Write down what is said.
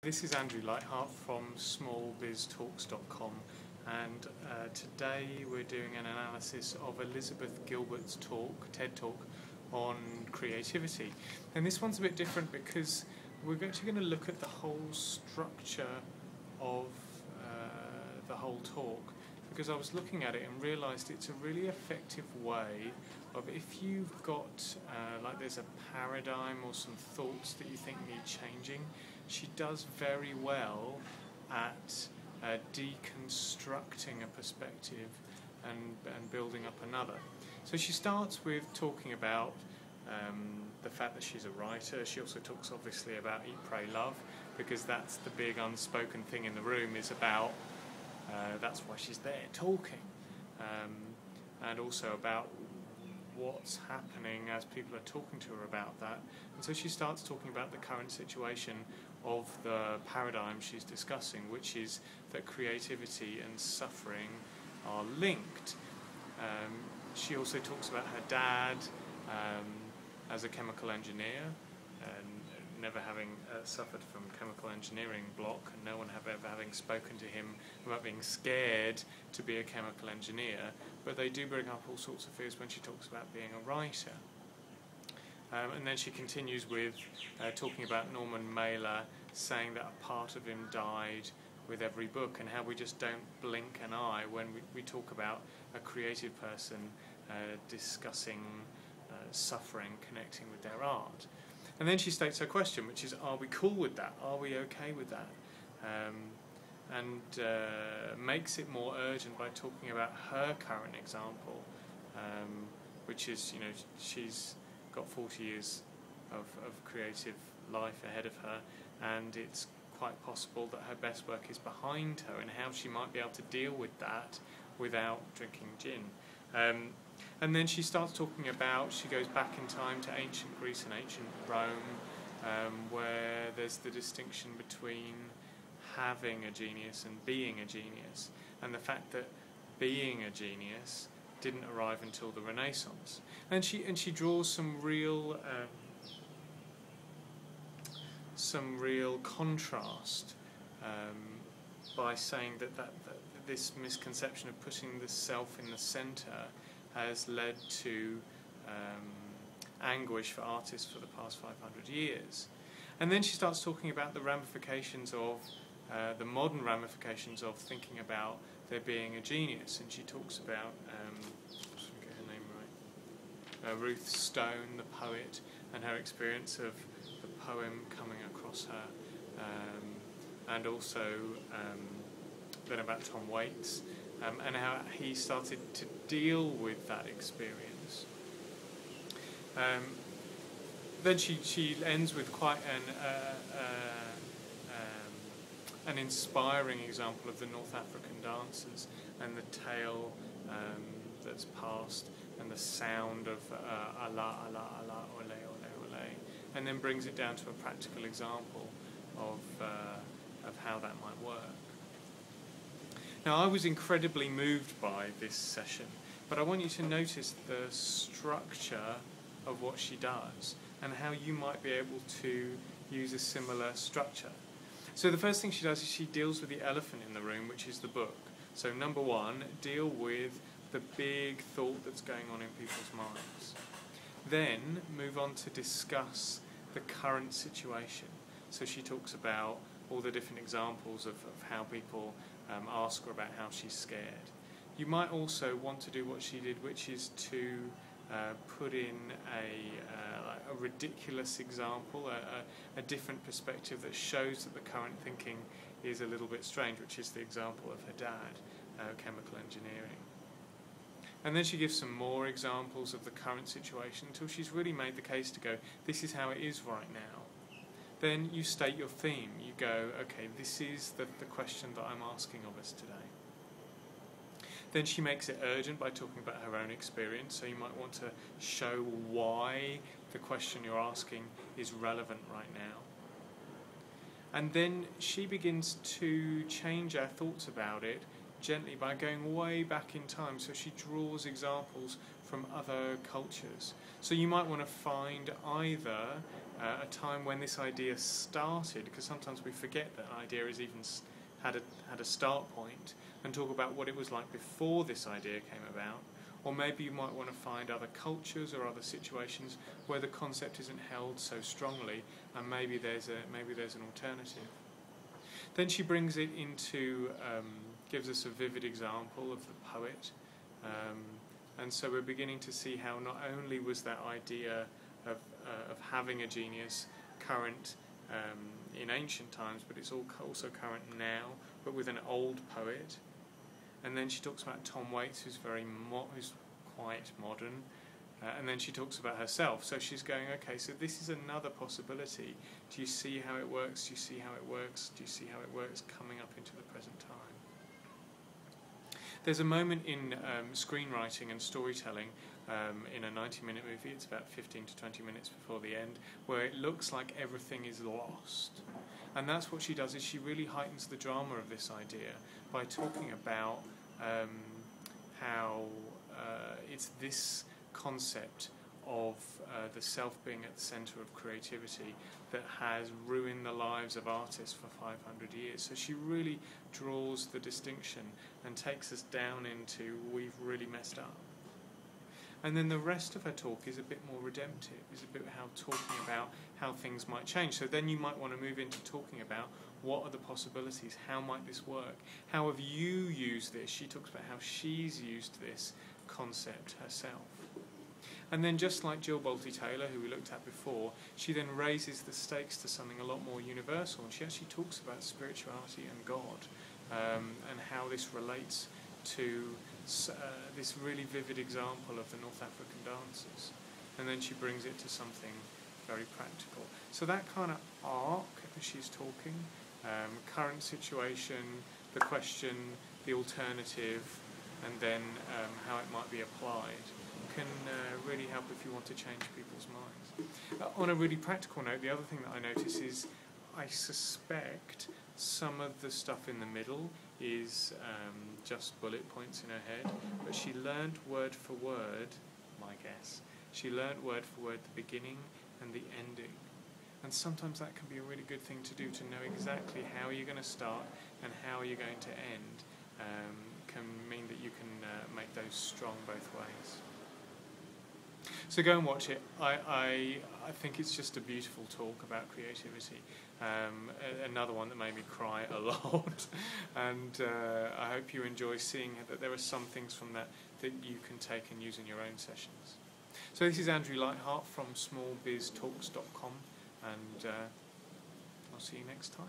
This is Andrew Lightheart from smallbiztalks.com, and today we're doing an analysis of Elizabeth Gilbert's talk, TED Talk, on creativity. And this one's a bit different because we're actually going to look at the whole structure of the whole talk, because I was looking at it and realised it's a really effective way of, if you've got like there's a paradigm or some thoughts that you think need changing, she does very well at deconstructing a perspective and building up another. So she starts with talking about the fact that she's a writer. She also talks obviously about Eat, Pray, Love, because that's the big unspoken thing in the room, is about that's why she's there talking, and also about what's happening as people are talking to her about that. And so she starts talking about the current situation of the paradigm she's discussing, which is that creativity and suffering are linked. She also talks about her dad as a chemical engineer, and never having suffered from chemical engineering block, and no one ever having spoken to him about being scared to be a chemical engineer, but they do bring up all sorts of fears when she talks about being a writer. And then she continues with talking about Norman Mailer saying that a part of him died with every book, and how we just don't blink an eye when we talk about a creative person discussing suffering, connecting with their art. And then she states her question, which is, are we cool with that? Are we okay with that? And makes it more urgent by talking about her current example, which is, she's got 40 years of creative life ahead of her, and it's quite possible that her best work is behind her, and how she might be able to deal with that without drinking gin. And then she starts talking about, she goes back in time to ancient Greece and ancient Rome, where there's the distinction between having a genius and being a genius, and the fact that being a genius didn't arrive until the Renaissance. And she draws some real contrast by saying that this misconception of putting the self in the centre has led to anguish for artists for the past 500 years. And then she starts talking about the ramifications of, the modern ramifications of thinking about there being a genius. And she talks about, just get her name right, Ruth Stone, the poet, and her experience of the poem coming across her, and also then about Tom Waits, and how he started to deal with that experience. Then she ends with quite an inspiring example of the North African dancers and the tale that's passed, and the sound of Allah, Allah, Allah, ole, ole, ole, and then brings it down to a practical example of how that might work. Now, I was incredibly moved by this session, but I want you to notice the structure of what she does and how you might be able to use a similar structure. So the first thing she does is she deals with the elephant in the room, which is the book. So number one, deal with the big thought that's going on in people's minds. Then move on to discuss the current situation. So she talks about all the different examples of how people ask her about how she's scared. You might also want to do what she did, which is to put in a ridiculous example, a different perspective that shows that the current thinking is a little bit strange, which is the example of her dad, chemical engineering. And then she gives some more examples of the current situation until she's really made the case to go, this is how it is right now. Then you state your theme. You go, okay, this is the question that I'm asking of us today. Then she makes it urgent by talking about her own experience, so you might want to show why the question you're asking is relevant right now. And then she begins to change our thoughts about it gently by going way back in time, so she draws examples from other cultures. So you might want to find either a time when this idea started, because sometimes we forget that an idea has even had a start point, and talk about what it was like before this idea came about. Or maybe you might want to find other cultures or other situations where the concept isn't held so strongly, and maybe there's an alternative. Then she brings it into, gives us a vivid example of the poet, and so we're beginning to see how not only was that idea of having a genius current in ancient times, but it's also current now, but with an old poet. And then she talks about Tom Waits, who's who's quite modern, and then she talks about herself. So she's going, okay, so this is another possibility. Do you see how it works? Do you see how it works? Do you see how it works coming up into the present time? There's a moment in screenwriting and storytelling in a 90-minute movie, it's about 15 to 20 minutes before the end, where it looks like everything is lost. And that's what she does, is she really heightens the drama of this idea by talking about how it's this concept of the self being at the centre of creativity that has ruined the lives of artists for 500 years. So she really draws the distinction and takes us down into we've really messed up. And then the rest of her talk is a bit more redemptive, is a bit talking about how things might change. So then you might want to move into talking about what are the possibilities, how might this work, how have you used this? She talks about how she's used this concept herself. And then just like Jill Bolte Taylor, who we looked at before, she then raises the stakes to something a lot more universal, and she actually talks about spirituality and God, and how this relates to this really vivid example of the North African dances. And then she brings it to something very practical. So that kind of arc as she's talking, current situation, the question, the alternative, and then how it might be applied, can really help if you want to change people's minds. On a really practical note, the other thing that I notice is I suspect some of the stuff in the middle is just bullet points in her head, but she learned word for word, my guess, she learned word for word the beginning and the ending. And sometimes that can be a really good thing to do, to know exactly how you're going to start and how you're going to end. Can mean that you can make those strong both ways. So go and watch it. I think it's just a beautiful talk about creativity. Another one that made me cry a lot. And I hope you enjoy seeing that there are some things from that you can take and use in your own sessions. So this is Andrew Lightheart from smallbiztalks.com, and I'll see you next time.